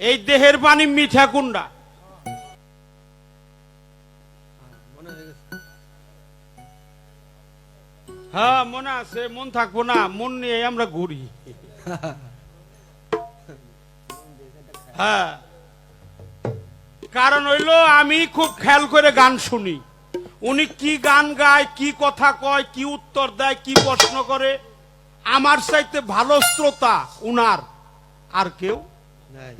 এই দেহের পানি মিঠা কুন্ডা? হ্যাঁ মনে আছে, মন থাকবো না? মন নিয়ে আমরা ঘুরি। হ্যাঁ, কারণ হইলো আমি খুব খেয়াল করে গান শুনি। উনি কি গান গায়, কি কথা কয়, কি উত্তর দেয়, কি প্রশ্ন করে, আমার চাইতে ভালো শ্রোতা উনার আর কেউ নাই।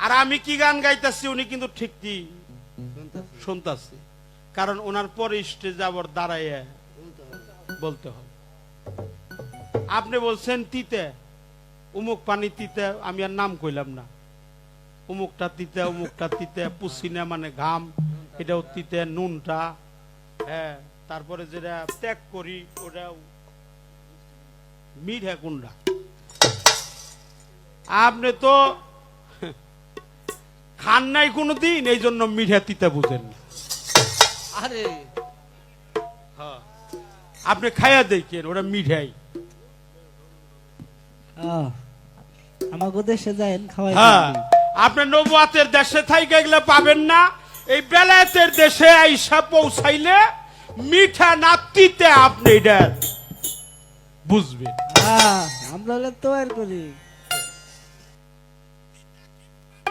আর আমি কি গান গাইতেছি উনি কিন্তু ঠিক কি শুনতাছি। শুনতেছি। কারণ ওনার পরে স্টেজে আবার দাঁড়াইয়া বলতে হবে। আপনি বলছেন তিতে, উমুক পানি তিতে, আমি আর নাম কইলাম না। উমুকটা তিতে, উমুকটা তিতে, পুসিনা মানে ঘাম, এটাও তিতে, নুনটা। হ্যাঁ, তারপরে যেটা ত্যাগ করি ওটাও মিঠা কুন্ডা। আপনি তো খান নাই কোনোদিন, এই জন্য মিঠা তিতে বুঝেন না। আরে আপনি খাইয়া দেখেন, ওটা মিঠাই। আমাকে দেশে যায়েন খাওয়াই। হ্যাঁ, আপনি নবুয়াতের দেশে থাইকে এগুলো পাবেন না। এই বেলায়েতের দেশে আইসা পৌঁছাইলে মিঠা না তিতে আপনি এটা বুঝবেন। আমরা হলে তৈরি করি।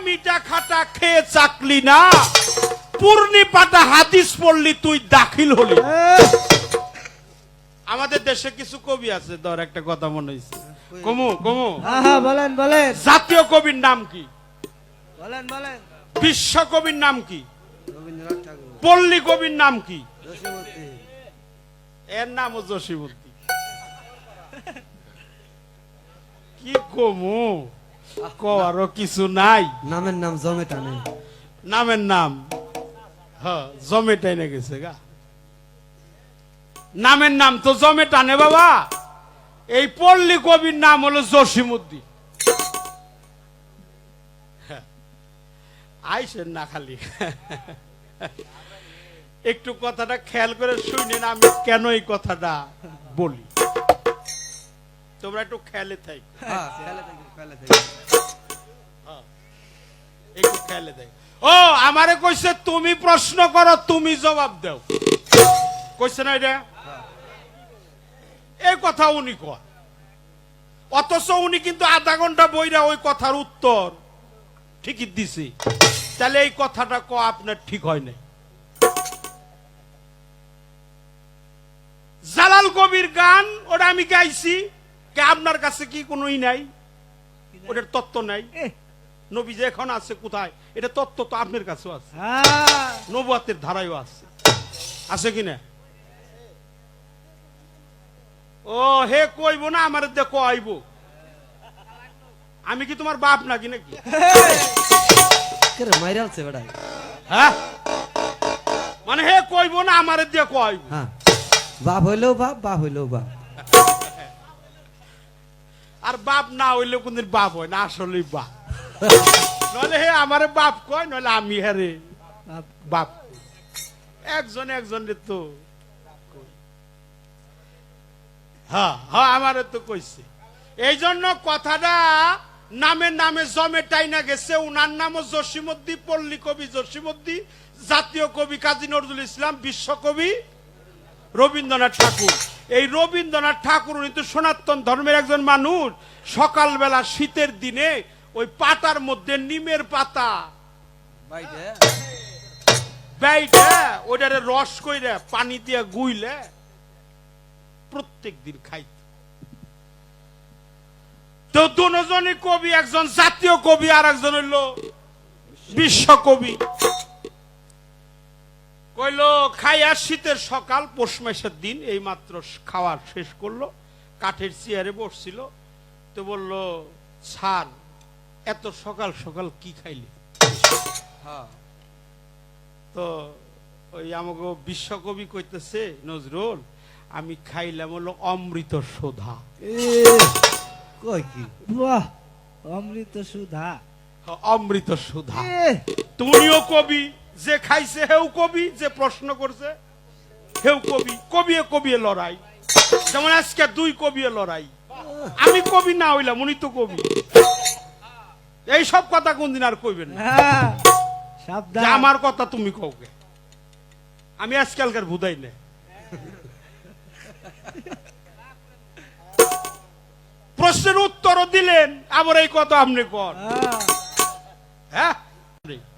মিঠা খাটা খেয়ে চাকলি না, পূর্ণি পাটা হাদিস পড়লি তুই দাখিল হলি। আমাদের দেশে কিছু কবি আছে, ধর একটা কথা মনে হয়েছে। কমু কমু বলেন বলেন জাতীয় কবির নাম কি? বলেন বলেন। বিশ্ব কবির নাম কি? রবীন্দ্রনাথ ঠাকুর। পল্লী কবির নাম কি? জসীমউদ্দিন। এর নামও জসীমউদ্দিন। কি কমু আরো কিছু নাই। নামের নাম জমে টানে। নামের নাম হ্যাঁ জমে টাইনে গেছে গা। নামের নাম তো জমে টানে বাবা। এই পল্লী কবির নাম হলো জসীমউদ্দিন। আইসেন না খালি, একটু কথাটা খেয়াল করে শুনেন আমি কেন এই কথাটা বলি। তোমরা একটু খেয়ালে থাক, একটু খেয়ালে থাক। ও আমারে কইছে তুমি প্রশ্ন করো, তুমি জবাব দাও, কইছে না এটা? এই কথা উনি কয়, অথচ উনি কিন্তু আধা ঘন্টা বইরা ওই কথার উত্তর ঠিকই দিছে। তাহলে এই কথাটা আপনার ঠিক হয় নাই। জালাল কবির গান ওটা আমি গাইছি, কে আপনার কাছে কি কোনোই নাই? ওটার তত্ত্ব নাই। নবী যে এখন আছে কোথায়, এটা তত্ত্ব তো আপনার কাছেও আছে, নবুয়াতের ধারায়ও আছে, আছে কিনা? ও হে কইব না আমার দেখো আইব, আমি কি তোমার বাপ নাকি নাকি? মাইরালছে বেড়াই। হ্যাঁ, মানে হে কইব না আমার দেখো আইব। হ্যাঁ, বাপ হইলেও বাপ, বাপ হইলেও বাপ। আর বাপ না হইলে কোনদিন বাপ হয় না, আসলেই বাপ। নইলে হে আমারে বাপ কয়, নইলে আমি হেরে বাপ। একজন একজনের তো হ্যাঁ হ্যাঁ আমারে তো কইছে। এই জন্য কথাটা নামে নামে জমে টাইনা গেছে। উনার নামও জসীমউদ্দিন, পল্লী কবি জসীমউদ্দিন, জাতীয় কবি কাজী নজরুল ইসলাম, বিশ্বকবি রবীন্দ্রনাথ ঠাকুর। এই রবীন্দ্রনাথ ঠাকুর উনি তো সনাতন ধর্মের একজন মানুষ। সকালবেলা শীতের দিনে ওই পাতার মধ্যে নিমের পাতা বাইটা ওইটারে রস কইরা পানি দিয়ে গুইলে প্রত্যেক দিন খাইত। তো দুজনই কবি, একজন জাতীয় কবি আর একজন হইল বিশ্বকবি। কইল খাইয়া শীতের সকাল, পৌষ মাসের দিন, এই মাত্র খাওয়া শেষ করলো, কাঠের চেয়ারে বসছিল। তো বলল স্যার এত সকাল সকাল কি খাইলে? তো ওই আমাকে বিশ্বকবি কইতেছে নজরুল, আমি খাইলাম হলো অমৃত সুধা। কই কি? বাহ, অমৃত সুধা। অমৃত সুধা। তুমিও কবি, যে খাইছে হেউ কবি, যে প্রশ্ন করছে হেউ কবি। কবিয়ে কবিয়ে লড়াই, যেমন আজকে দুই কবিয়ে লড়াই। আমি কবি না হইলাম, উনি তো কবি। এই সব কথা কোনদিন আর কইবেন না হ্যাঁ, যে সাবধান। আমার কথা তুমি কওকে। আমি আজকালকার বুঝাই না। প্রশ্নের উত্তরও দিলেন, আবার এই কথা আপনি কর। হ্যাঁ, হ্যাঁ,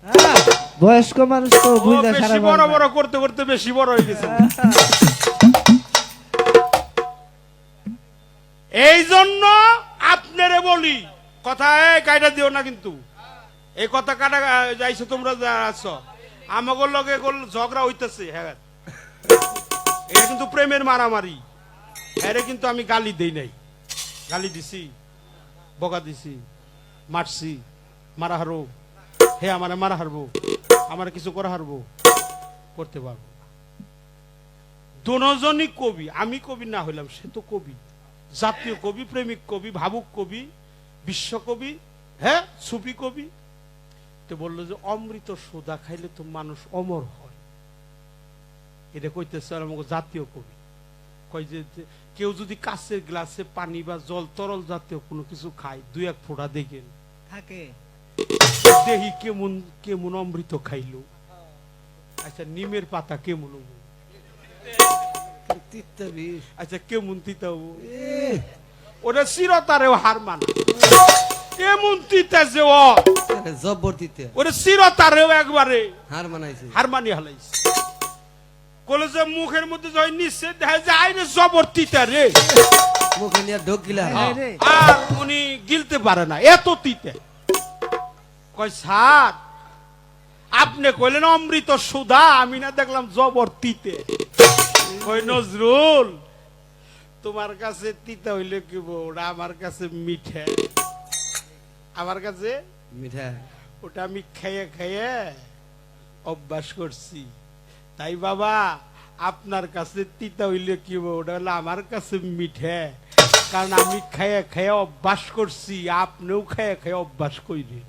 হ্যাঁ, বয়স্ক মানুষ তো ও বুঝলে বেশি সারা বড় বাংলা। বড় করতে করতে বেশি বড় হয়ে গেছে। এই জন্য আপনারে বলি, কথা কাইটা দিও না কিন্তু। এই কথা কাটা যাইছো তোমরা আছো, আমাগো লগে ঝগড়া হইতেছে। হ্যাঁ, এটা কিন্তু প্রেমের মারামারি। হ্যাঁ, কিন্তু আমি গালি দেই নাই। গালি দিছি, বকা দিছি, মারছি, মারা হারবো। হে আমারে মারা হারবো, আমার কিছু করা হারবো, করতে পারবো। দুজনই কবি। আমি কবি না হইলাম, সে তো কবি, জাতীয় কবি, প্রেমিক কবি, ভাবুক কবি, বিশ্বকবি, হ্যাঁ, সুফি কবি। তো বললো যে অমৃত সোদা খাইলে তো মানুষ অমর হয়। এটা কইতেছে আমাকে জাতীয় কবি। কই যে কেউ যদি কাঁচের গ্লাসে পানি বা জল তরল জাতীয় কোনো কিছু খায়, দুই এক ফোঁটা দেখেন, থাকে। দেহি কেমন কেমন অমৃত খাইলো। আচ্ছা, নিমের পাতা কেমন হবো? তিতা বিষ। আচ্ছা, কেমন তিতা হবো? ওটা চিরতারেও হার মানা। কেমন তিতা যে জব্বর তিতে ওটা চিরতারেও একবারে হার মানাইছে। হার মানি হালাইছে। কলেজে মুখের মধ্যে যখন নিচ্ছে দেখা যায় না জবর তিতা রে। মুখে নিয়ে ঢোক গিলা। হ্যাঁ রে। আর উনি গিলতে পারে না, এত তিতে। কয় স্যার, আপনি কইলেন অমৃত সুধা, আমি না দেখলাম জবর তিতে। কই নজরুল, তোমার কাছে তিতা হইলে কি ওটা আমার কাছে মিঠে। আমার কাছে মিঠা। ওটা আমি খেয়ে খেয়ে অভ্যাস করছি। তাই বাবা, আপনার কাছে তিতা হইলে কি ওটা হলো আমার কাছে মিঠে, কারণ আমি খেয়ে খেয়ে অভ্যাস করছি, আপনিও খেয়ে খেয়ে অভ্যাস কইরে।